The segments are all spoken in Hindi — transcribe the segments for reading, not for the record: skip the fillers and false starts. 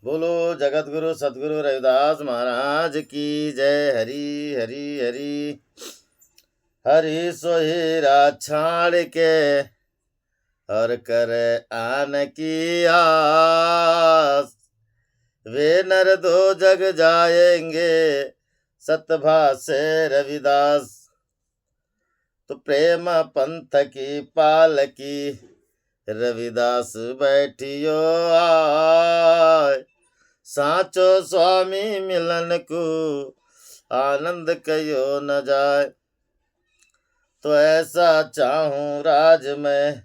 बोलो जगत गुरु सतगुरु रविदास महाराज की जय। हरि हरि हरि हरि सोहिरा छाड़ के हर कर आन की आस। वे नर दो जग जाएंगे सतभा से रविदास। तो प्रेम पंथ की पालकी रविदास बैठियो आय। साचो स्वामी मिलन को आनंद कयो न जाए। तो ऐसा चाहूं राज में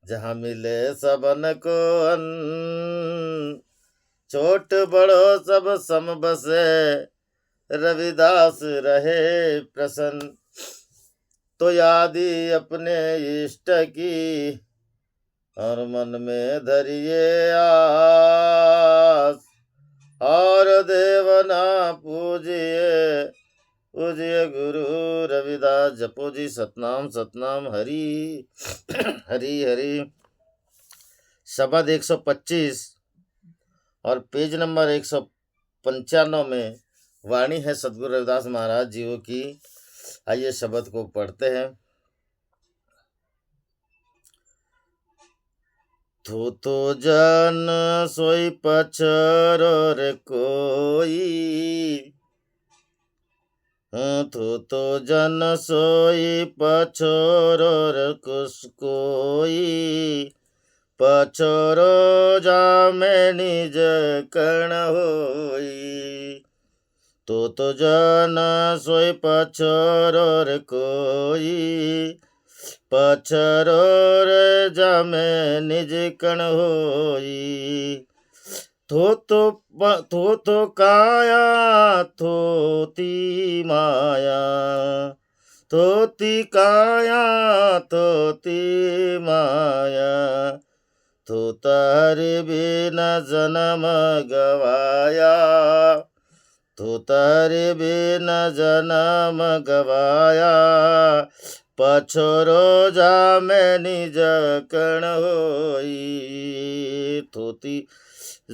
जहाँ मिले सबन को अन्न। छोट बड़ो सब सम बसे रविदास रहे प्रसन्न। तो यादी अपने इष्ट की और मन में धरिए आस। और देवना पूजिए पूजिए गुरु रविदास। जपो जी सतनाम सतनाम हरि हरि हरि। शब्द 125 और पेज नंबर 195 में वाणी है सतगुरु रविदास महाराज जी की। आइए शब्द को पढ़ते हैं। तो जन सोई पछरो रे कोई। तो जन सोई पछोरो रे कुछ कोई। पछोरो जामे निज कर्ण होई। तो जन सोई पछोरो रे कोई। पछरो रे जामे निज कण होई। थो काया थोती माया। थोती काया थोती माया। तो तार बिना जन्म गवाया। तो तार बिना जन्म गवाया। पछोरो जामे निज कण होई। थोती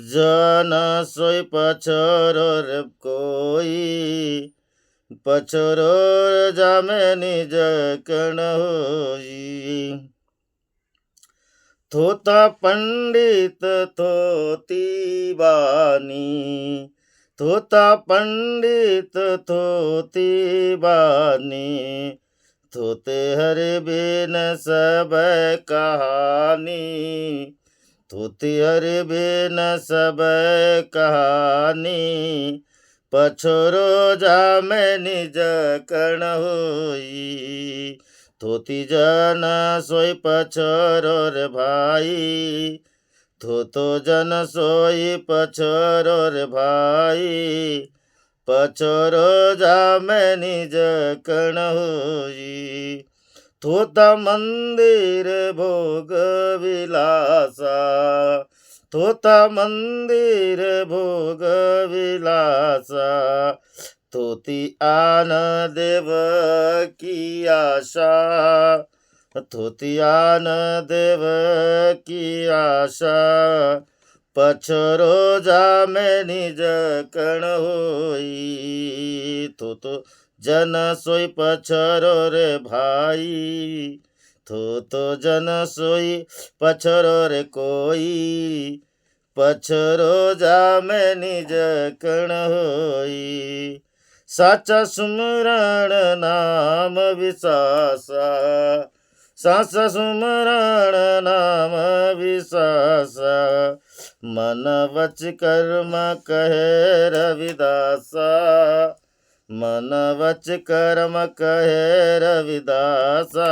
जन सोई पछोरो रे कोई। पछोरो जामे निज कण होई। थोता पंडित थोती बानी। थोता पंडित थोती बानी। थोते हर बिन सब कहानी। थोती हर बिन सब कहानी। पछोरो जामे निज कण होई। थोती जन सोई पछोरो रे भाई। थोतो जन सोई पछोरो रे भाई। पछोरो जामे निज कण होई। थोता मंदिर भोग विलासा। थोता मंदिर भोग विलासा। थोती आन देव की आशा। थोती आन देव की आशा। पछोरो जामे निज कण होई। तो जन सोई पछोरो रे भाई। तो जन सोई पछोरो रे कोई। पछोरो जामे निज कण होई। साचा सुमरण नाम विसासा। साचा सुमरण नाम विसासा। मन वच कर्म कहे रविदासा। मन वच कर्म कहे रविदासा।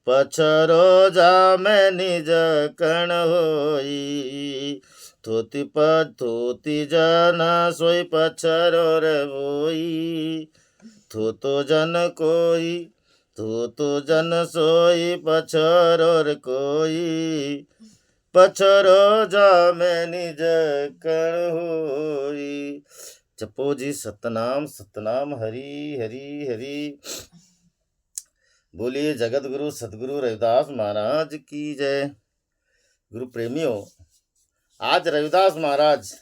पछरो जामे निज कण होई। थोती जन सोई पछरो रे होई। थोतो जन कोई। थोतो जन सोई पछरो रे कोई। पछरो जामे निज कण होई। जपो जी सतनाम सतनाम हरि हरि हरि। बोलिए जगत गुरु सतगुरु रविदास महाराज की जय। गुरु प्रेमियों, आज रविदास महाराज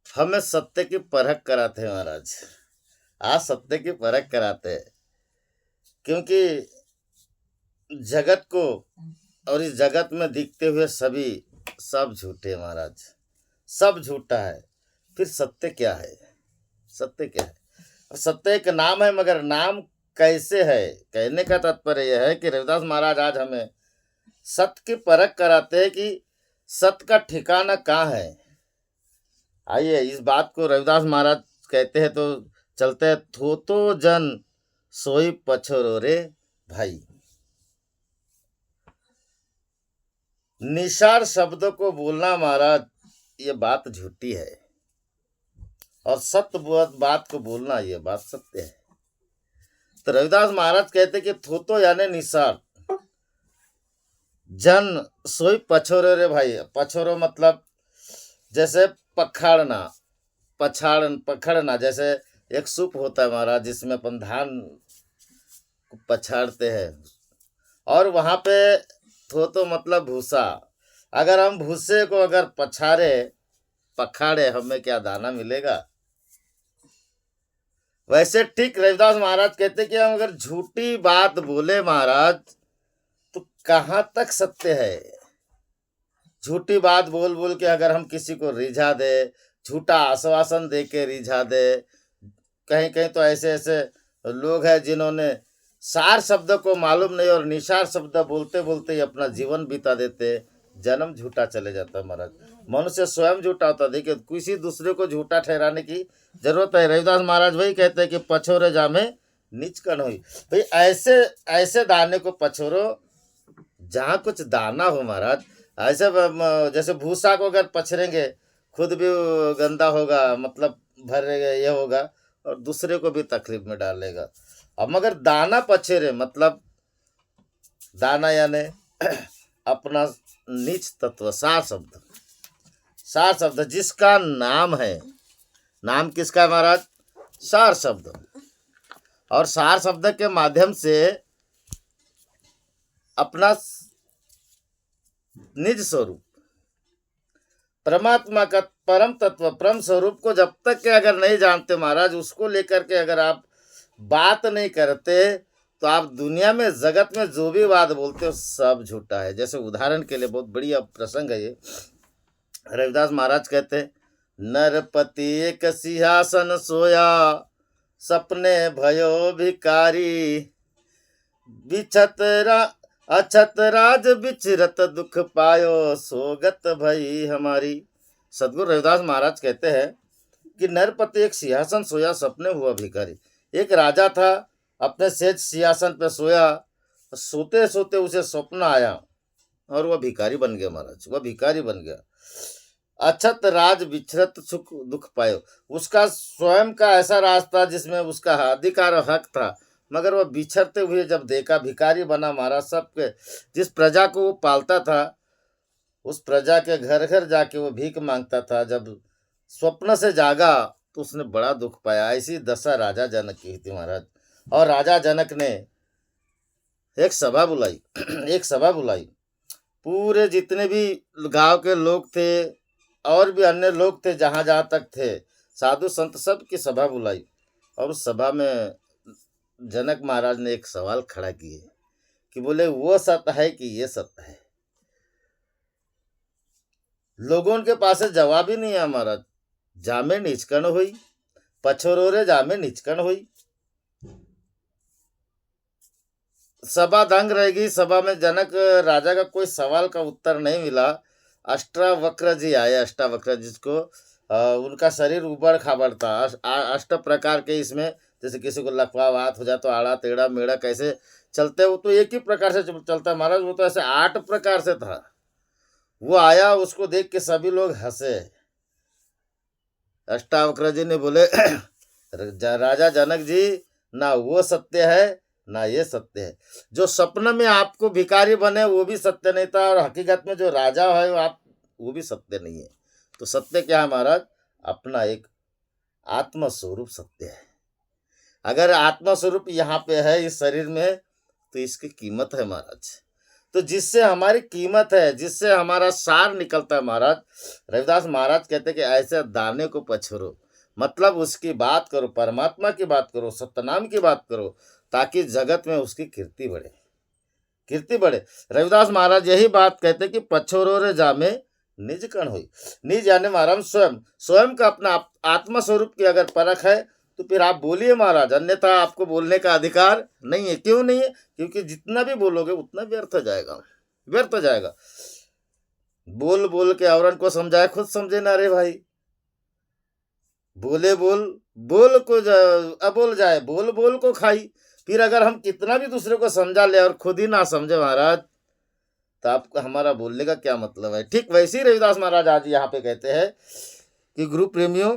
हमें सत्य की परख कराते हैं महाराज। आज सत्य की परख कराते हैं, क्योंकि जगत को और इस जगत में दिखते हुए सभी सब झूठे हैं महाराज, सब झूठा है। फिर सत्य क्या है? सत्य क्या है? और सत्य एक नाम है, मगर नाम कैसे है? कहने का तात्पर्य यह है कि रविदास महाराज आज हमें सत्य की परख कराते हैं कि सत्य का ठिकाना कहाँ है। आइए इस बात को रविदास महाराज कहते हैं तो चलते हैं। थोतो जन सोई पछोरो रे भाई। निसार शब्दों को बोलना महाराज ये बात झूठी है, और सत्य बात को बोलना ये बात सत्य है। तो रविदास महाराज कहते कि थोतो यानी निसार, जन सोई पछोरो रे भाई। पछोरो मतलब जैसे पखाड़ना, पकड़ना। जैसे एक सूप होता है महाराज जिसमें अपन धान को पछाड़ते हैं, और वहां पे थोतो मतलब भूसा। अगर हम भूसे को अगर पखाड़े हमें क्या दाना मिलेगा? वैसे ठीक रविदास महाराज कहते कि हम अगर झूठी बात बोले महाराज तो कहाँ तक सत्य है? झूठी बात बोल बोल के अगर हम किसी को रिझा दे, झूठा आश्वासन दे के रिझा दे। कहीं कहीं तो ऐसे ऐसे लोग हैं जिन्होंने सार शब्द को मालूम नहीं और निसार शब्द बोलते बोलते ही अपना जीवन बिता देते, जन्म झूठा चले जाता है महाराज। मनुष्य स्वयं झूठा होता है। देखिए किसी दूसरे को झूठा ठहराने की जरूरत है। रविदास महाराज वही कहते हैं कि पछोरे जामे नीच कन हुई। भाई ऐसे ऐसे दाने को पछोरो जहाँ कुछ दाना हो महाराज। ऐसे जैसे भूसा को अगर पछरेंगे खुद भी गंदा होगा, मतलब भरेगा ये होगा, और दूसरे को भी तकलीफ में डालेगा। अब मगर दाना पछेरे मतलब दाना यानी अपना नीच तत्व, सार शब्द। सार शब्द जिसका नाम है, नाम किसका है महाराज? सार शब्द। और सार शब्द के माध्यम से अपना निज स्वरूप परमात्मा का परम तत्व, परम स्वरूप को जब तक के अगर नहीं जानते महाराज, उसको लेकर के अगर आप बात नहीं करते तो आप दुनिया में जगत में जो भी बात बोलते हो सब झूठा है। जैसे उदाहरण के लिए बहुत बढ़िया प्रसंग है ये। रविदास महाराज कहते हैं, नरपति एक सिंहासन सोया, सपने भयो भिकारी, अछत राज बिचरत दुख पायो, सोगत भई हमारी। सदगुरु रविदास महाराज कहते हैं कि नरपति एक सिंहासन सोया, सपने हुआ भिखारी। एक राजा था, अपने सेज सिंहासन पे सोया, सोते सोते उसे स्वप्न आया और वह भिखारी बन गया महाराज। वह भिखारी बन गया। अछत राज बिचरत सुख दुख पायो। उसका स्वयं का ऐसा राज था जिसमें उसका अधिकार हक था, मगर वह बिछड़ते हुए जब देखा, भिखारी बना महाराज। सबके जिस प्रजा को वो पालता था उस प्रजा के घर घर जाके वो भीख मांगता था। जब स्वप्न से जागा तो उसने बड़ा दुख पाया। ऐसी दशा राजा जनक की थी महाराज। और राजा जनक ने एक सभा बुलाई एक सभा बुलाई। पूरे जितने भी गांव के लोग थे और भी अन्य लोग थे, जहां जहां तक थे, साधु संत, सब की सभा बुलाई। और उस सभा में जनक महाराज ने एक सवाल खड़ा किए कि बोले वो सत्य है कि ये सत्य है? लोगों के पास जवाब ही नहीं है महाराज। जामे निचकन हुई, पछोरोरे जामे निचकन हुई। सभा दंग रहेगी। सभा में जनक राजा का कोई सवाल का उत्तर नहीं मिला। अष्टावक्र जी आए। अष्टावक्र जिसको उनका शरीर उबड़ खाबड़ था। अष्ट प्रकार के इसमें, जैसे किसी को लकवावात हो जाए तो आड़ा टेढ़ा मेढ़ा कैसे चलते, वो तो एक ही प्रकार से चलता है महाराज। वो तो ऐसे 8 प्रकार से था। वो आया, उसको देख के सभी लोग हंसे। अष्टावक्र जी ने बोले राजा जनक जी, ना वो सत्य है ना ये सत्य है। जो सपने में आपको भिखारी बने वो भी सत्य नहीं था, और हकीकत में जो राजा है वो भी सत्य नहीं है। तो सत्य क्या है महाराज? अपना एक आत्म स्वरूप सत्य है। अगर आत्मा स्वरूप यहाँ पे है इस शरीर में तो इसकी कीमत है महाराज। तो जिससे हमारी कीमत है, जिससे हमारा सार निकलता है महाराज। रविदास महाराज कहते हैं कि ऐसे दाने को पछोरो, मतलब उसकी बात करो, परमात्मा की बात करो, सत्यनाम की बात करो, ताकि जगत में उसकी कीर्ति बढ़े, कीर्ति बढ़े। रविदास महाराज यही बात कहते हैं कि पछोरो रे जामे निज कण हुई। निज यानी महाराज स्वयं, स्वयं का अपना आत्मा स्वरूप की अगर परख है तो फिर आप बोलिए महाराज, अन्यथा आपको बोलने का अधिकार नहीं है। क्यों नहीं है? क्योंकि जितना भी बोलोगे उतना व्यर्थ हो जाएगा, व्यर्थ हो जाएगा। बोल बोल के औरन को समझाए, खुद समझे ना रे भाई। बोले बोल, बोल को अबोल जाए, बोल बोल को खाई। फिर अगर हम कितना भी दूसरे को समझा ले और खुद ही ना समझे महाराज, तो आपको हमारा बोलने का क्या मतलब है। ठीक वैसे ही रविदास महाराज आज यहाँ पे कहते हैं कि गुरु प्रेमियों,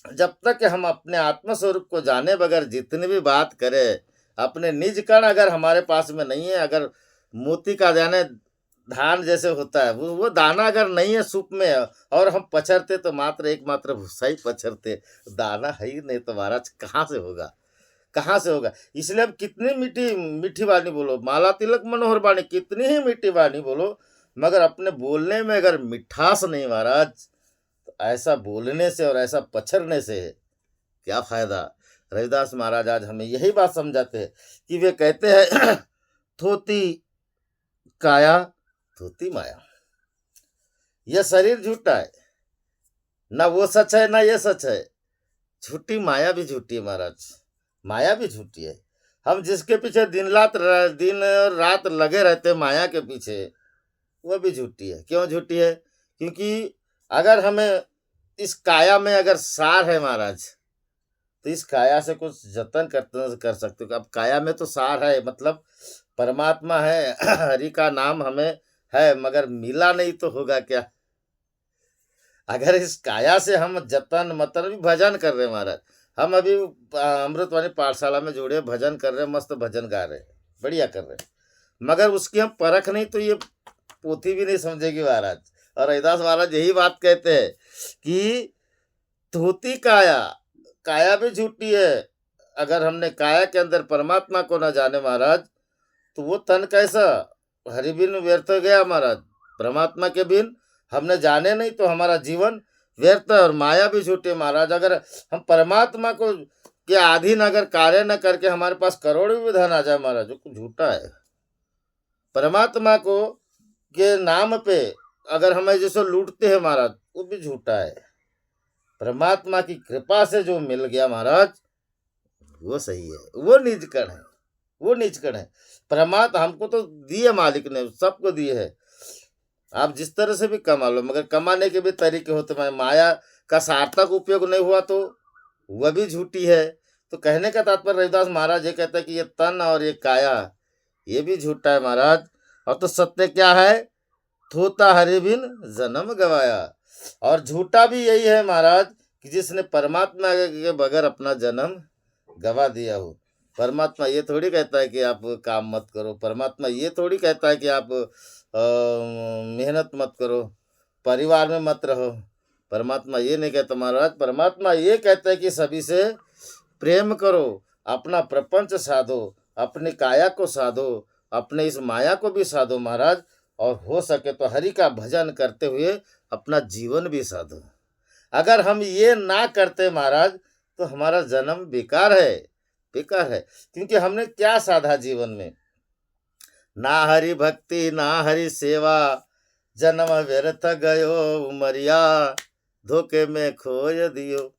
जब तक हम अपने आत्म स्वरूप को जाने बगैर जितनी भी बात करें, अपने निज कण अगर हमारे पास में नहीं है, अगर मोती का दाना धान जैसे होता है, वो दाना अगर नहीं है सूप में और हम पछरते तो मात्र एकमात्र भूसा ही पछरते, दाना है ही नहीं, तो महाराज कहाँ से होगा, कहाँ से होगा। इसलिए अब कितनी मीठी मीठी वाणी बोलो, माला तिलक मनोहर वाणी, कितनी ही मीठी वाणी बोलो, मगर अपने बोलने में अगर मिठास नहीं महाराज, तो ऐसा बोलने से और ऐसा पछरने से क्या फायदा। रविदास महाराज आज हमें यही बात समझाते हैं कि वे कहते हैं थोती काया थोती माया। यह शरीर झूठा है, ना वो सच है ना ये सच है। झूठी माया भी झूठी है महाराज, माया भी झूठी है। हम जिसके पीछे दिन और रात लगे रहते हैं माया के पीछे, वह भी झूठी है। क्यों झूठी है? क्योंकि अगर हमें इस काया में अगर सार है महाराज, तो इस काया से कुछ जतन कर सकते हो। अब काया में तो सार है, मतलब परमात्मा है, हरि का नाम हमें है, मगर मिला नहीं तो होगा क्या। अगर इस काया से हम जतन मतलब भी भजन कर रहे हैं महाराज, हम अभी अमृतवाणी पाठशाला में जुड़े भजन कर रहे हैं, मस्त भजन गा रहे हैं, बढ़िया कर रहे हैं, मगर उसकी हम परख नहीं तो ये पोथी भी नहीं समझेगी महाराज। और रविदास महाराज यही बात कहते हैं कि धोती काया, काया भी झूठी है। अगर हमने काया के अंदर परमात्मा को न जाने महाराज, तो वो तन कैसा, हरि बिन व्यर्थ हो गया महाराज। परमात्मा के बिन हमने जाने नहीं तो हमारा जीवन व्यर्थ है। और माया भी झूठी है महाराज। अगर हम परमात्मा को के अधीन अगर कार्य न करके हमारे पास करोड़ों भी धन आ जाए महाराज, जो झूठा है। परमात्मा को के नाम पे अगर हमें जैसे लूटते हैं महाराज, वो भी झूठा है। परमात्मा की कृपा से जो मिल गया महाराज, वो सही है, वो निजकण है, वो निजकण है। परमात्मा हमको तो दिए मालिक ने, सबको दिए है। आप जिस तरह से भी कमा लो, मगर कमाने के भी तरीके होते हैं। माया का सार्थक उपयोग नहीं हुआ तो वह भी झूठी है। तो कहने का तात्पर्य रविदास महाराज ये कहते हैं कि ये तन और ये काया, ये भी झूठा है महाराज। और तो सत्य क्या है? थोता हरि बिन जन्म गवाया। और झूठा भी यही है महाराज कि जिसने परमात्मा के बगैर अपना जन्म गवा दिया हो। परमात्मा ये थोड़ी कहता है कि आप काम मत करो, परमात्मा ये थोड़ी कहता है कि आप मेहनत मत करो, परिवार में मत रहो। परमात्मा ये नहीं कहता महाराज। परमात्मा ये कहता है कि सभी से प्रेम करो, अपना प्रपंच साधो, अपनी काया को साधो, अपने इस माया को भी साधो महाराज। और हो सके तो हरि का भजन करते हुए अपना जीवन भी साधो। अगर हम ये ना करते महाराज, तो हमारा जन्म बेकार है, बेकार है। क्योंकि हमने क्या साधा जीवन में? ना हरि भक्ति ना हरि सेवा, जन्म व्यर्थ गयो उमरिया, धोखे में खोय दियो।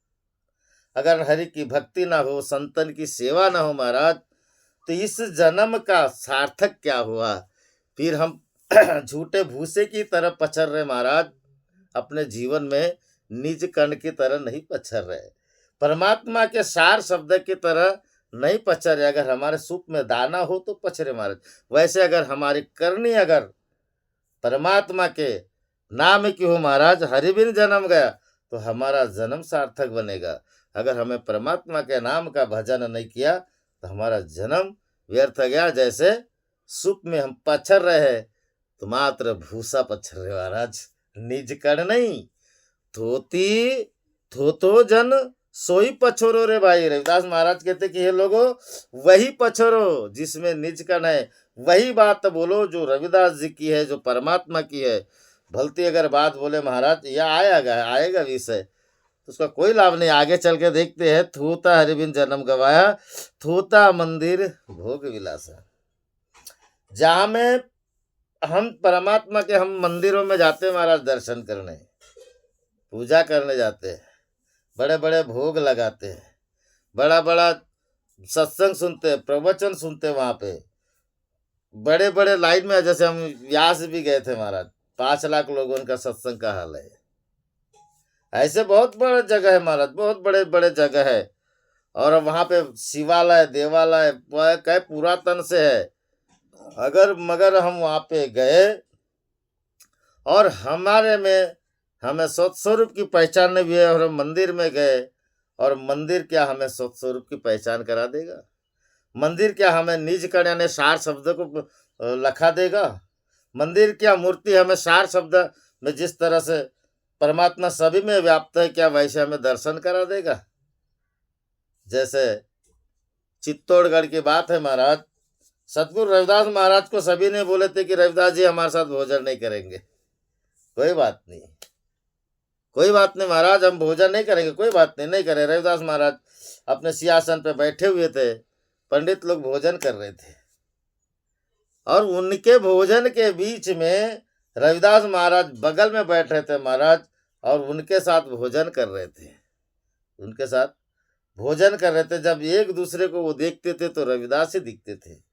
अगर हरि की भक्ति ना हो, संतन की सेवा ना हो महाराज, तो इस जन्म का सार्थक क्या हुआ? फिर हम झूठे भूसे की तरह पचर रहे महाराज, अपने जीवन में निज कण की तरह नहीं पचर रहे, परमात्मा के सार शब्द की तरह नहीं पचर रहे। अगर हमारे सूप में दाना हो तो पचरे महाराज। वैसे अगर हमारी करनी अगर परमात्मा के नाम की हो महाराज, हरि बिन जन्म गया, तो हमारा जन्म सार्थक बनेगा। अगर हमें परमात्मा के नाम का भजन नहीं किया तो हमारा जन्म व्यर्थ गया। जैसे सूप में हम पचर रहे हैं, तो मात्र भूसा पचर रहे महाराज, निज कण नहीं। धोती धोतो जन सोई पछोरो रे भाई। रविदास महाराज कहते कि ये लोगो वही पछोरो जिसमें निज कण है, वही बात बोलो जो रविदास जी की है, जो परमात्मा की है। भलती अगर बात बोले महाराज, यह आएगा विषय, तो उसका कोई लाभ नहीं। आगे चल के देखते हैं। थूता हरिबिन जन्म गवाया, थूता मंदिर भोग विलासा। जहाँ में हम परमात्मा के, हम मंदिरों में जाते हैं महाराज दर्शन करने, पूजा करने जाते हैं, बड़े बड़े भोग लगाते हैं, बड़ा बड़ा सत्संग सुनते हैं, प्रवचन सुनते हैं। वहाँ पे बड़े बड़े लाइन में, जैसे हम व्यास भी गए थे महाराज, 5 लाख लोगों का सत्संग का हाल है। ऐसे बहुत बड़े जगह है महाराज, बहुत बड़े बड़े जगह है। और वहाँ पे शिवालय देवालय कई पुरातन से है। अगर मगर हम वहाँ पे गए और हमारे में हमें सत्स्वरूप की पहचान नहीं हुई है, और हम मंदिर में गए, और मंदिर क्या हमें सत्स्वरूप की पहचान करा देगा? मंदिर क्या हमें निज कण यानी सार शब्द को लखा देगा? मंदिर क्या मूर्ति हमें सार शब्द में जिस तरह से परमात्मा सभी में व्याप्त है, क्या वैसे हमें दर्शन करा देगा? जैसे चित्तौड़गढ़ की बात है महाराज, सतगुरु रविदास महाराज को सभी ने बोले थे कि रविदास जी हमारे साथ भोजन नहीं करेंगे। कोई बात नहीं, कोई बात नहीं महाराज, हम भोजन नहीं करेंगे, कोई बात नहीं, नहीं करें। रविदास महाराज अपने सिंहासन पे बैठे हुए थे, पंडित लोग भोजन कर रहे थे, और उनके भोजन के बीच में रविदास महाराज बगल में बैठ रहे थे महाराज, और उनके साथ भोजन कर रहे थे, उनके साथ भोजन कर रहे थे। जब एक दूसरे को वो देखते थे तो रविदास ही दिखते थे,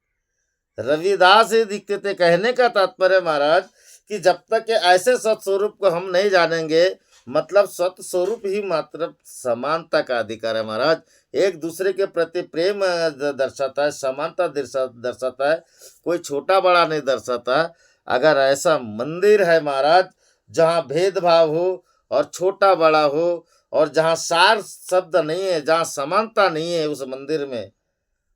रविदास ही दिखते थे। कहने का तात्पर्य महाराज कि जब तक के ऐसे सत्स्वरूप को हम नहीं जानेंगे, मतलब सत्स्वरूप ही मात्र समानता का अधिकार है महाराज। एक दूसरे के प्रति प्रेम दर्शाता है, समानता दर्शाता है, कोई छोटा बड़ा नहीं दर्शाता। अगर ऐसा मंदिर है महाराज जहाँ भेदभाव हो और छोटा बड़ा हो, और जहाँ सार शब्द नहीं है, जहाँ समानता नहीं है उस मंदिर में,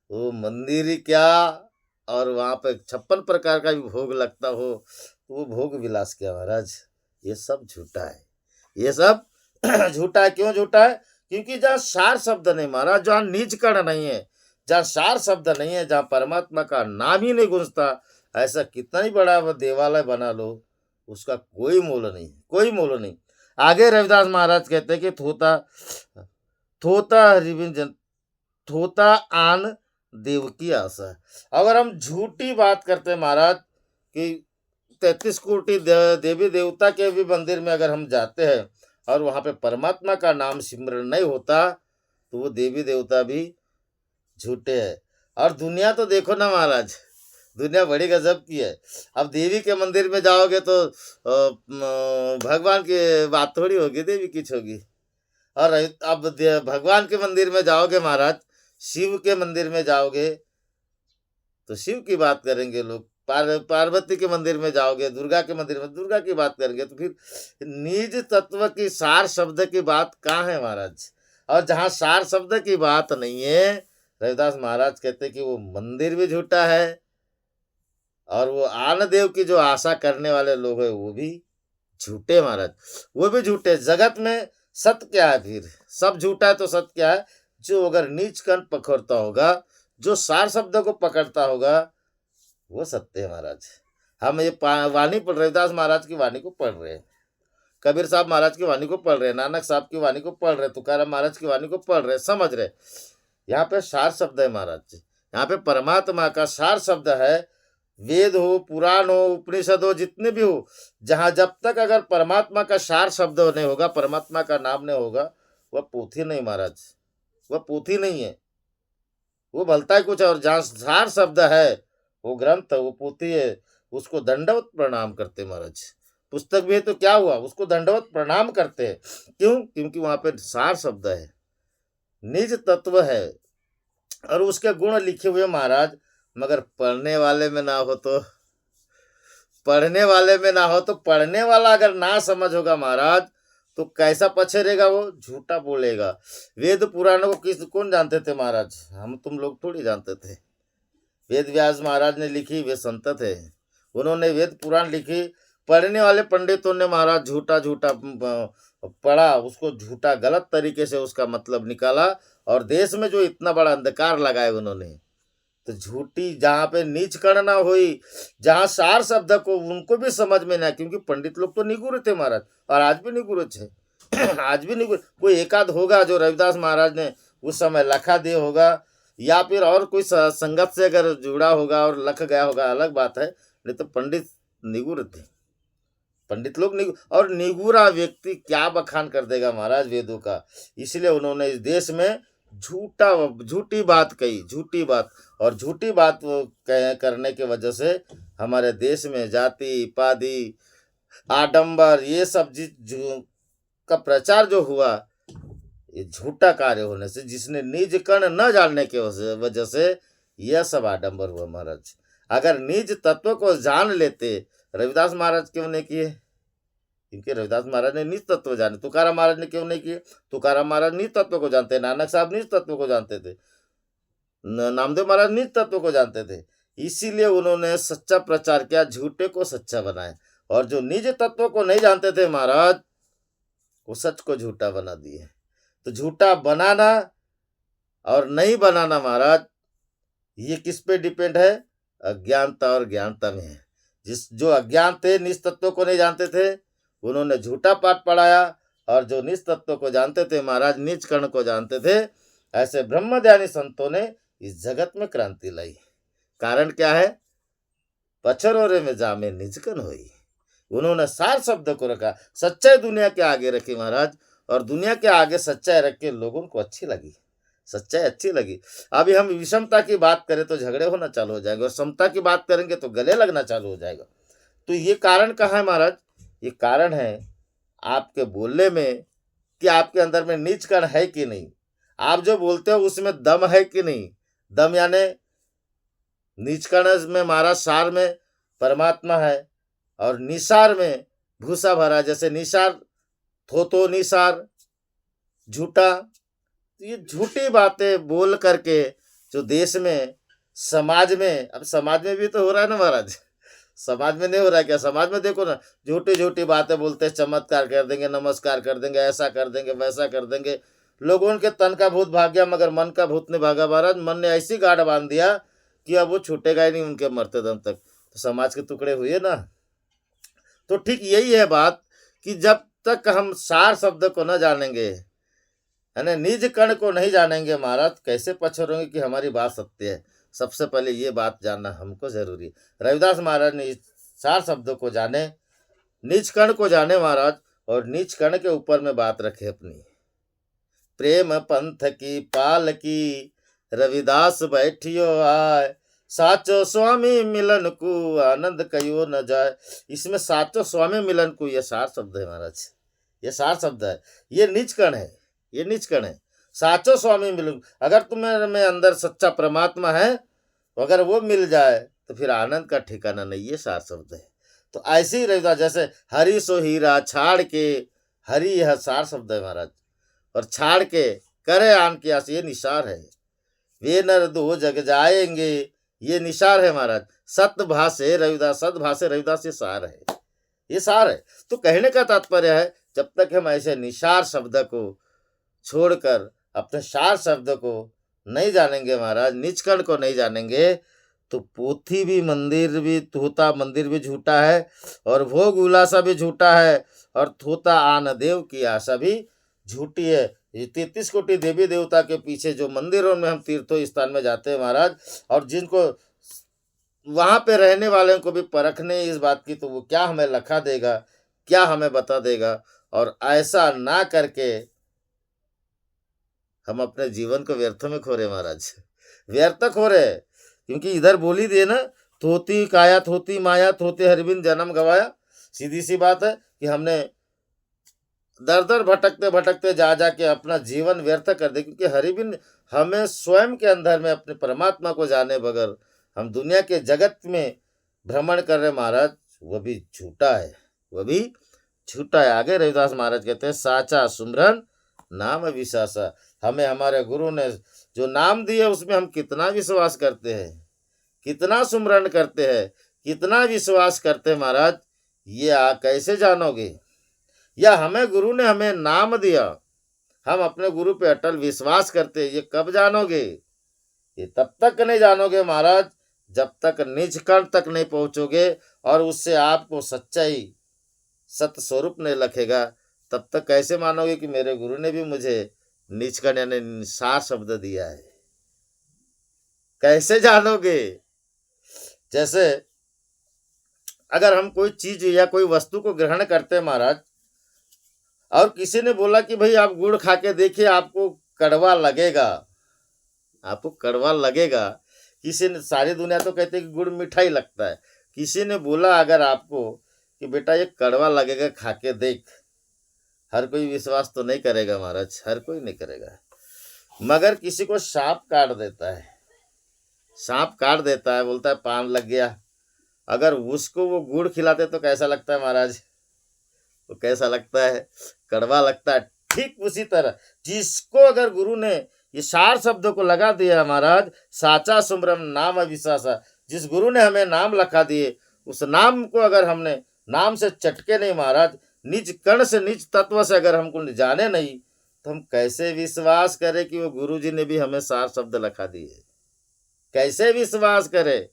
वो मंदिर ही क्या, और वहाँ पे 56 प्रकार का भी भोग लगता हो, तो वो भोग विलास क्या महाराज? ये सब झूठा है, ये सब झूठा है। क्यों झूठा है? क्योंकि जहाँ सार शब्द नहीं महाराज, जहाँ निज कण नहीं है, जहाँ सार शब्द नहीं है, जहाँ परमात्मा का नाम ही नहीं गूंजता, ऐसा कितना ही बड़ा वो देवालय बना लो, उसका कोई मोल नहीं, कोई मोल नहीं। आगे रविदास महाराज कहते हैं कि थोता थोता हरिविंजन थोता आन देव की आशा। अगर हम झूठी बात करते हैं महाराज कि 33 कोटि देवी देवता के भी मंदिर में अगर हम जाते हैं और वहाँ पे परमात्मा का नाम सिमरन नहीं होता, तो वो देवी देवता भी झूठे हैं। और दुनिया तो देखो ना महाराज, दुनिया बड़ी गजब की है। अब देवी के मंदिर में जाओगे तो भगवान की बात थोड़ी होगी, देवी की होगी। और अब भगवान के मंदिर में जाओगे महाराज, शिव के मंदिर में जाओगे तो शिव की बात करेंगे लोग, पार्वती के मंदिर में जाओगे, दुर्गा के मंदिर में दुर्गा की बात करेंगे। तो फिर निज तत्व की सार शब्द की बात कहाँ है महाराज? और जहाँ सार शब्द की बात नहीं है, रविदास महाराज कहते कि वो मंदिर भी झूठा है, और वो आन देव की जो आशा करने वाले लोग हैं वो भी झूठे महाराज, वो भी झूठे। जगत में सत्य क्या है? फिर सब झूठा है तो सत्य क्या है? जो अगर नीच कण पकड़ता होगा, जो सार शब्द को पकड़ता होगा, वो सत्य है महाराज। हम ये वाणी पढ़, रविदास महाराज की वाणी को पढ़ रहे हैं, कबीर साहब महाराज की वाणी को पढ़ रहे हैं, नानक साहब की वाणी को पढ़ रहे हैं, तुकाराम महाराज की वाणी को पढ़ रहे हैं, समझ रहे। यहाँ पे सार शब्द है महाराज, यहाँ पे परमात्मा का सार शब्द है। वेद हो, पुराण हो, उपनिषद हो, जितने भी हो, जहाँ जब तक अगर परमात्मा का सार शब्द नहीं होगा, परमात्मा का नाम नहीं होगा, वह पोथी नहीं महाराज, वह पोथी नहीं है, वो भलता है कुछ। और जहाँ सार शब्द है वो ग्रंथ, वो पोथी है, उसको दंडवत प्रणाम करते महाराज। पुस्तक भी है तो क्या हुआ, उसको दंडवत प्रणाम करते हैं। क्यों? क्योंकि वहां पे सार शब्द है, निज तत्व है, और उसके गुण लिखे हुए महाराज। मगर पढ़ने वाले में ना हो तो, पढ़ने वाले में ना हो तो, पढ़ने वाला अगर ना समझ होगा महाराज तो कैसा पछेरेगा? वो झूठा बोलेगा। वेद पुराणों को कौन जानते थे महाराज? हम तुम लोग थोड़ी जानते थे। वेद व्यास महाराज ने लिखी, वे संत थे, उन्होंने वेद पुराण लिखी। पढ़ने वाले पंडितों ने महाराज झूठा झूठा पढ़ा, उसको झूठा गलत तरीके से उसका मतलब निकाला, और देश में जो इतना बड़ा अंधकार लगाए उन्होंने, तो झूठी जहाँ पे नीच कण ना हुई, जहाँ सार शब्द को उनको भी समझ में ना, क्योंकि पंडित लोग तो निगुर थे महाराज, और आज भी निगुर है। आज भी निगुर, कोई एकाध होगा जो रविदास महाराज ने उस समय लखा दिए होगा, या फिर और कोई संगत से अगर जुड़ा होगा और लख गया होगा, अलग बात है, नहीं तो पंडित निगुर थे। पंडित लोग और निगुरा व्यक्ति क्या बखान कर देगा महाराज वेदों का। इसलिए उन्होंने इस देश में झूठी बात कही, झूठी बात, और झूठी बात करने के वजह से हमारे देश में जाति उपाधि आडंबर ये सब का प्रचार जो हुआ, ये झूठा कार्य होने से, जिसने निज कण न जानने के वजह से यह सब आडंबर हुआ महाराज। अगर निज तत्व को जान लेते, रविदास महाराज क्यों नहीं किए? क्योंकि रविदास महाराज ने निज तत्व जाने। तुकाराम महाराज ने क्यों नहीं किए? तुकाराम महाराज निज तत्व को जानते, नानक साहब निज तत्व को जानते थे, नामदेव महाराज निज तत्व को जानते थे। इसीलिए उन्होंने सच्चा प्रचार किया, झूठे को सच्चा बनाया, और जो निज तत्व को नहीं जानते थे महाराज, वो सच को झूठा बना दिए। तो झूठा बनाना और नहीं बनाना महाराज, ये किस पे डिपेंड है? अज्ञानता और ज्ञानता में है। जो अज्ञान थे, निज तत्व को नहीं जानते थे, उन्होंने झूठा पाठ पढ़ाया, और जो निज तत्व को जानते थे महाराज, निज कण को जानते थे, ऐसे ब्रह्मज्ञानी संतों ने इस जगत में क्रांति लाई। कारण क्या है? पछरोरे में जामे निज कण होई। उन्होंने सार शब्द को रखा, सच्चाई दुनिया के आगे रखी महाराज, और दुनिया के आगे सच्चाई रख के लोगों को अच्छी लगी, सच्चाई अच्छी लगी। अभी हम विषमता की बात करें तो झगड़े होना चालू हो जाएंगे, और समता की बात करेंगे तो गले लगना चालू हो जाएगा। तो ये कारण कहाँ है महाराज? ये कारण है आपके बोलने में, कि आपके अंदर में नीच कण है कि नहीं, आप जो बोलते हो उसमें दम है कि नहीं। दम यानी नीच कण में महाराज, सार में परमात्मा है, और निसार में भूसा भरा, जैसे निसार थोतो निसार झूठा। ये झूठी बातें बोल करके जो देश में समाज में, अब समाज में भी तो हो रहा है ना महाराज, समाज में नहीं हो रहा है क्या? समाज में देखो ना, झूठी झूठी बातें बोलते, चमत्कार कर देंगे, नमस्कार कर देंगे, ऐसा कर देंगे, वैसा कर देंगे। लोगों के तन का भूत भाग गया, मगर मन का भूत नहीं भागा महाराज। मन ने ऐसी गाढ़ बांध दिया कि अब वो छूटेगा ही नहीं उनके मरते दम तक। तो समाज के टुकड़े हुए ना। तो ठीक यही है बात, कि जब तक हम सार शब्द को न जानेंगे, है ना, निज कण को नहीं जानेंगे महाराज, कैसे पछोरेंगे कि हमारी बात सत्य है। सबसे पहले ये बात जानना हमको जरूरी है। रविदास महाराज ने इस सार शब्दों को जाने, निज कण को जाने महाराज, और निज कण के ऊपर में बात रखे अपनी। प्रेम पंथ की पाल की रविदास बैठियो आय, साचो स्वामी मिलन को आनंद कयो न जाए। इसमें साचो स्वामी मिलन को, ये सार शब्द है महाराज, ये सार शब्द है। ये निज कण है, ये निज कण है। साचो स्वामी मिलन, अगर तुम्हें में अंदर सच्चा परमात्मा है, तो अगर वो मिल जाए तो फिर आनंद का ठिकाना नहीं, ये सार शब्द है। तो ऐसे ही रविदास, जैसे हरि सो हीरा छाड़ के, हरि यह सार शब्द है महाराज, और छाड़ के करे आन की आस, ये निसार है। वे नर दो जग जाएंगे, ये निसार है महाराज। सत भाषे रविदास, सत भाषे रविदास, ये सार है, ये सार है। तो कहने का तात्पर्य है, जब तक हम ऐसे निसार शब्द को छोड़कर अपने सार शब्द को नहीं जानेंगे महाराज, निचकण को नहीं जानेंगे, तो पोथी भी मंदिर भी थोता, मंदिर भी झूठा है, और भोग उलासा भी झूठा है, और थोता आन देव की आशा भी झूठी है। ये 33 कोटि देवी देवता के पीछे जो मंदिरों में हम तीर्थों स्थान में जाते हैं महाराज, और जिनको वहाँ पे रहने वाले को भी परखने इस बात की, तो वो क्या हमें लखा देगा, क्या हमें बता देगा। और ऐसा ना करके हम अपने जीवन को व्यर्थ में खो रहे महाराज, व्यर्थ खो रहे। क्योंकि इधर बोली दिए ना, थोती काया थोती माया, थोते हरबिन जन्म गवाया। सीधी सी बात है कि हमने दर दर भटकते भटकते जा के अपना जीवन व्यर्थ कर दे। क्योंकि हरिबिन हमें स्वयं के अंदर में अपने परमात्मा को जाने बगैर हम दुनिया के जगत में भ्रमण कर रहे महाराज, वह भी झूठा है, वह भी झूठा है। आगे रविदास महाराज कहते हैं, साचा सुमरन नाम विश्वासा। हमें हमारे गुरु ने जो नाम दिए उसमें हम कितना विश्वास करते हैं, कितना सुमरन करते हैं, कितना विश्वास करते हैं महाराज, ये कैसे जानोगे? या हमें गुरु ने हमें नाम दिया, हम अपने गुरु पे अटल विश्वास करते हैं, ये कब जानोगे? ये तब तक नहीं जानोगे महाराज जब तक निज कण तक नहीं पहुंचोगे और उससे आपको सच्चाई सत्य स्वरूप नहीं लखेगा, तब तक कैसे मानोगे कि मेरे गुरु ने भी मुझे निज कण यानी सार शब्द दिया है? कैसे जानोगे? जैसे अगर हम कोई चीज या कोई वस्तु को ग्रहण करते हैं महाराज, और किसी ने बोला कि भाई आप गुड़ खा के देखिए आपको कड़वा लगेगा, आपको कड़वा लगेगा। किसी ने, सारी दुनिया तो कहते हैं कि गुड़ मीठा ही लगता है, किसी ने बोला अगर आपको कि बेटा ये कड़वा लगेगा खा के देख, हर कोई विश्वास तो नहीं करेगा महाराज, हर कोई नहीं करेगा। मगर किसी को सांप काट देता है, सांप काट देता है, बोलता है पान लग गया, अगर उसको वो गुड़ खिलाते तो कैसा लगता है महाराज? तो कैसा लगता है? कड़वा लगता है। ठीक उसी तरह जिसको अगर गुरु ने ये सार शब्दों को लगा दिया महाराज, साचा सुमरम नाम अविश्वासा, जिस गुरु ने हमें नाम लखा दिए, उस नाम को अगर हमने नाम से चटके नहीं महाराज, निज कण से निज तत्व से अगर हमको जाने नहीं, तो हम कैसे विश्वास करें कि वो गुरु जी ने भी हमें सार शब्द लखा दिए? कैसे विश्वास करे?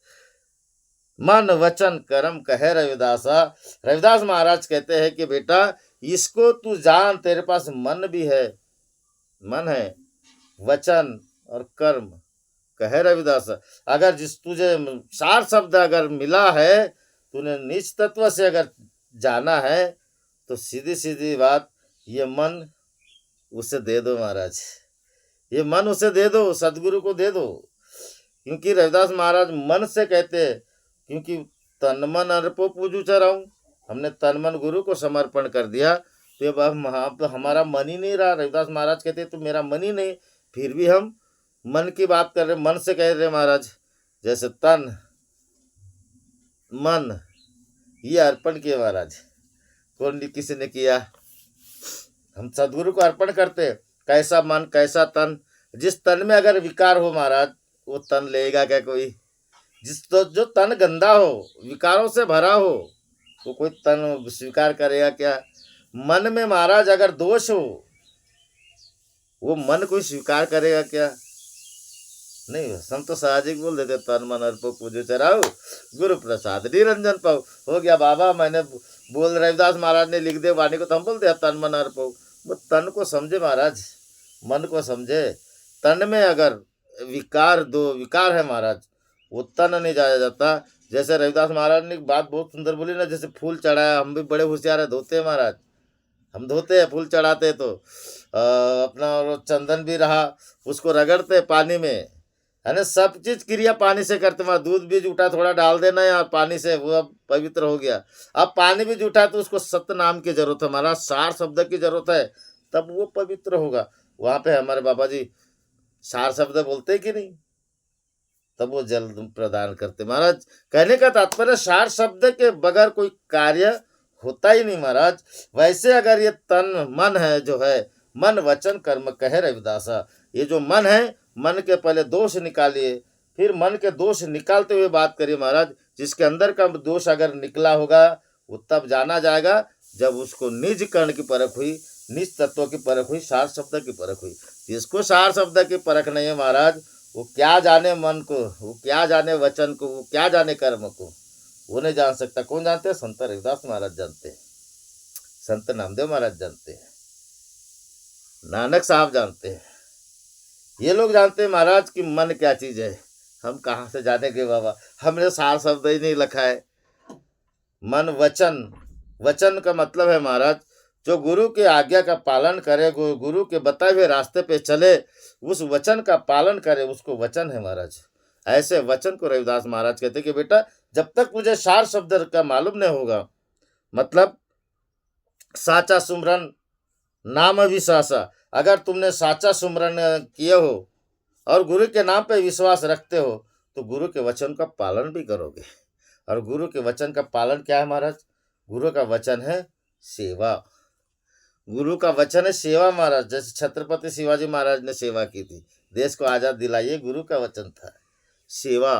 मन वचन कर्म कहे रविदासा। रविदास महाराज कहते हैं कि बेटा इसको तू जान, तेरे पास मन भी है, मन है, वचन और कर्म कहे रविदास। अगर जिस तुझे सार शब्द अगर मिला है, तूने निज तत्व से अगर जाना है, तो सीधी सीधी बात, ये मन उसे दे दो महाराज, ये मन उसे दे दो, सदगुरु को दे दो। क्योंकि रविदास महाराज मन से कहते हैं, क्योंकि तन मन अर्पो पूजू चराऊं, हमने तन मन गुरु को समर्पण कर दिया, तो अब हमारा मन ही नहीं रहा। रविदास महाराज कहते तो मेरा मन ही नहीं, फिर भी हम मन की बात कर रहे, मन से कह रहे महाराज। जैसे तन मन ये अर्पण किए महाराज, कौन किसी ने किया? हम सदगुरु को अर्पण करते। कैसा मन कैसा तन, जिस तन में अगर विकार हो महाराज, वो तन लेगा क्या कोई? जिस तो जो तन गंदा हो, विकारों से भरा हो, वो कोई तन स्वीकार करेगा क्या? मन में महाराज अगर दोष हो, वो मन कोई स्वीकार करेगा क्या? नहीं। हम तो साहजिक बोल देते तन मन अर्पो पूजो चराओ गुरु प्रसाद निरंजन पाओ। हो गया बाबा, मैंने बोल, रविदास महाराज ने लिख दे वाणी को, तो हम बोलते हैं तन मन अर्पो। वो तन को समझे महाराज, मन को समझे। तन में अगर विकार, दो विकार है महाराज, वो तन नहीं जाया जाता। जैसे रविदास महाराज ने बात बहुत सुंदर बोली ना, जैसे फूल चढ़ाया, हम भी बड़े होशियार है, धोते हैं महाराज, हम धोते हैं, फूल चढ़ाते तो अपना चंदन भी रहा, उसको रगड़ते पानी में, है ना, सब चीज क्रिया पानी से करते। वहाँ दूध भी जूठा थोड़ा डाल देना है और पानी से वो अब पवित्र हो गया। अब पानी भी जूठा तो उसको सत्य नाम की जरूरत है हमारा, सार शब्द की जरूरत है, तब वो पवित्र होगा। वहाँ पे हमारे बाबा जी सार शब्द बोलते कि नहीं, तब वो जल प्रदान करते महाराज। कहने का तात्पर्य सार शब्द के बगैर कोई कार्य होता ही नहीं महाराज। वैसे अगर ये तन मन है, जो है मन वचन कर्म कहे रविदासा, ये जो मन है, मन के पहले दोष निकालिए, फिर मन के दोष निकालते हुए बात करिए महाराज। जिसके अंदर का दोष अगर निकला होगा, वो तब जाना जाएगा जब उसको निज कर्ण की परख हुई, निज तत्व की परख हुई, सार शब्द की परख हुई। जिसको सार शब्द की परख नहीं है महाराज, वो क्या जाने मन को, वो क्या जाने वचन को, वो क्या जाने कर्म को, वो नहीं जान सकता। कौन जानते हैं? संत रविदास महाराज जानते हैं, संत नामदेव महाराज जानते हैं, नानक साहब जानते हैं, ये लोग जानते हैं महाराज कि मन क्या चीज है। हम कहाँ से जानेंगे बाबा, हमने सार शब्द ही नहीं लिखा है। मन वचन, वचन का मतलब है महाराज जो गुरु के आज्ञा का पालन करे, गुरु के बताए हुए रास्ते पे चले, उस वचन का पालन करे, उसको वचन है महाराज। ऐसे वचन को रविदास महाराज कहते कि बेटा जब तक तुझे सार शब्द का मालूम नहीं होगा, मतलब साचा सुमरन नाम विश्वासा, अगर तुमने साचा सुमरन किए हो और गुरु के नाम पे विश्वास रखते हो, तो गुरु के वचन का पालन भी करोगे। और गुरु के वचन का पालन क्या है महाराज? गुरु का वचन है सेवा। गुरु का वचन है सेवा महाराज। जैसे छत्रपति शिवाजी महाराज ने सेवा की थी, देश को आजाद दिलाइए, गुरु का वचन था सेवा।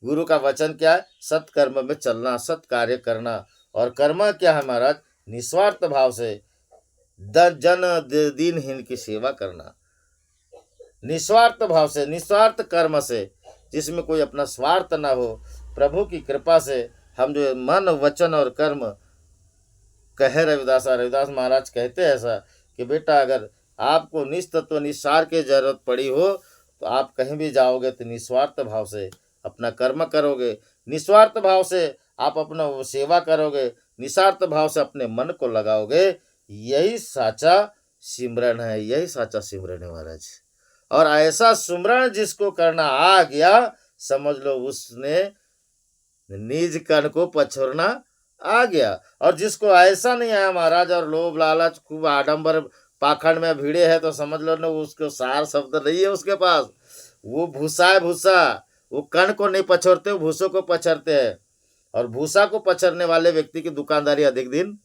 गुरु का वचन क्या है? सत्कर्म में चलना, सत कार्य करना। और कर्म क्या है महाराज? निस्वार्थ भाव से जन दीनहीन की सेवा करना। निस्वार्थ भाव से, निस्वार्थ कर्म से, जिसमें कोई अपना स्वार्थ ना हो, प्रभु की कृपा से हम जो मन वचन और कर्म कहे रविदास महाराज कहते हैं ऐसा कि बेटा अगर आपको निस्तत्व निस्सार की जरूरत पड़ी हो तो आप कहीं भी जाओगे तो निस्वार्थ भाव से अपना कर्म करोगे, निस्वार्थ भाव से आप अपना वो सेवा करोगे, निस्वार्थ भाव से अपने मन को लगाओगे, यही साचा सिमरन है, यही साचा सिमरन है महाराज। और ऐसा सुमरण जिसको करना आ गया, समझ लो उसने निज कण को पछोरना आ गया। और जिसको ऐसा नहीं आया महाराज और लोभ लालच खूब आडंबर पाखंड में भिड़े है, तो समझ लो ना उसको सार शब्द नहीं है उसके पास, वो भूसा है भूसा, वो कण को नहीं पछोरते, वो भूसों को पछरते हैं। और भूसा को पछरने वाले व्यक्ति की दुकानदारी अधिक दिन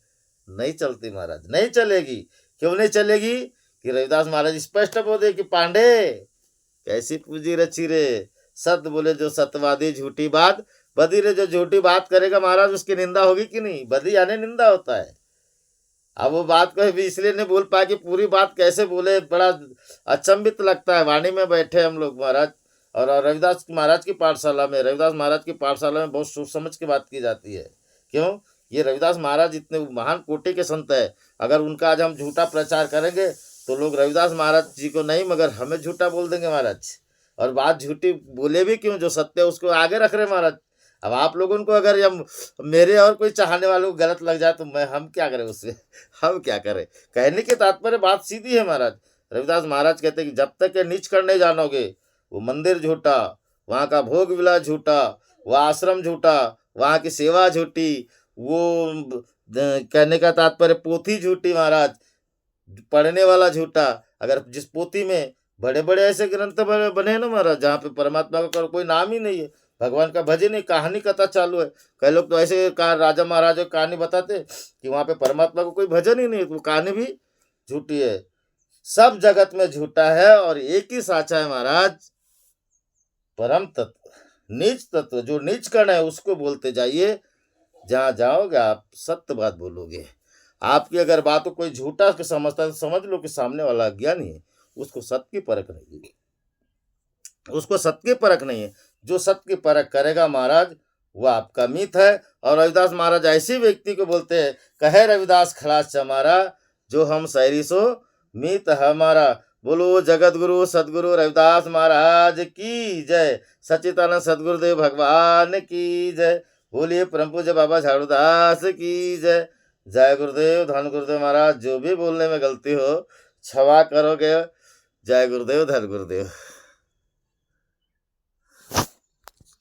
नहीं चलती महाराज, नहीं चलेगी। क्यों नहीं चलेगी कि रविदास महाराज स्पष्ट बोले कि पांडे कैसी पूंजी रची रे, सत बोले जो सत्यवादी झूठी बात, बदी रे जो झूठी बात करेगा महाराज उसकी निंदा होगी कि नहीं, बदी यानी निंदा होता है। अब वो बात को भी इसलिए नहीं बोल पाए कि पूरी बात कैसे बोले, बड़ा अचंभित लगता है। वाणी में बैठे हम लोग महाराज, और रविदास महाराज की पाठशाला में, रविदास महाराज की पाठशाला में बहुत सोच समझ के बात की जाती है। क्यों? ये रविदास महाराज इतने महान कोटि के संत है, अगर उनका आज हम झूठा प्रचार करेंगे तो लोग रविदास महाराज जी को नहीं मगर हमें झूठा बोल देंगे महाराज। और बात झूठी बोले भी क्यों, जो सत्य है उसको आगे रख रहे महाराज। अब आप लोगों को अगर हम मेरे और कोई चाहने वालों को गलत लग जाए तो हम क्या करें उससे, हम क्या करें। कहने के तात्पर्य बात सीधी है महाराज। रविदास महाराज कहते हैं कि जब तक ये नीच करने जानोगे, वो मंदिर झूठा, वहाँ का भोग विलास झूठा, वह आश्रम झूठा, वहाँ की सेवा झूठी, वो कहने का तात्पर्य पोथी झूठी महाराज, पढ़ने वाला झूठा। अगर जिस पोथी में बड़े बड़े ऐसे ग्रंथ बने हैं ना महाराज, जहाँ पे परमात्मा का कोई नाम ही नहीं है, भगवान का भजन नहीं, कहानी कथा चालू है। कई लोग तो ऐसे राजा महाराजा कहानी बताते कि वहाँ पे परमात्मा को कोई भजन ही नहीं, तो कहानी भी झूठी है। सब जगत में झूठा है और एक ही साचा है महाराज, परम तत्व, नीच तत्व। जो नीच कण है उसको बोलते जाइए, जहाँ जाओगे आप सत्य बात बोलोगे। आपकी अगर बात को कोई झूठा समझता है तो समझ लो कि सामने वाला अज्ञानी है, उसको सत्य की परख नहीं है, उसको सत्य की परख नहीं है। जो सत्य की परख करेगा महाराज वो आपका मित है। और रविदास महाराज ऐसे व्यक्ति को बोलते हैं, कहे रविदास खलास चमारा, जो हम शहरी सो मित हमारा। बोलो जगत गुरु सदगुरु रविदास महाराज की जय, सच्चिदानंद सदगुरुदेव भगवान की जय। बोलिए परम पूज्य बाबा झाड़ूदास की जय। जय गुरुदेव, धन गुरुदेव महाराज। जो भी बोलने में गलती हो क्षमा करोगे। जय गुरुदेव, धन गुरुदेव।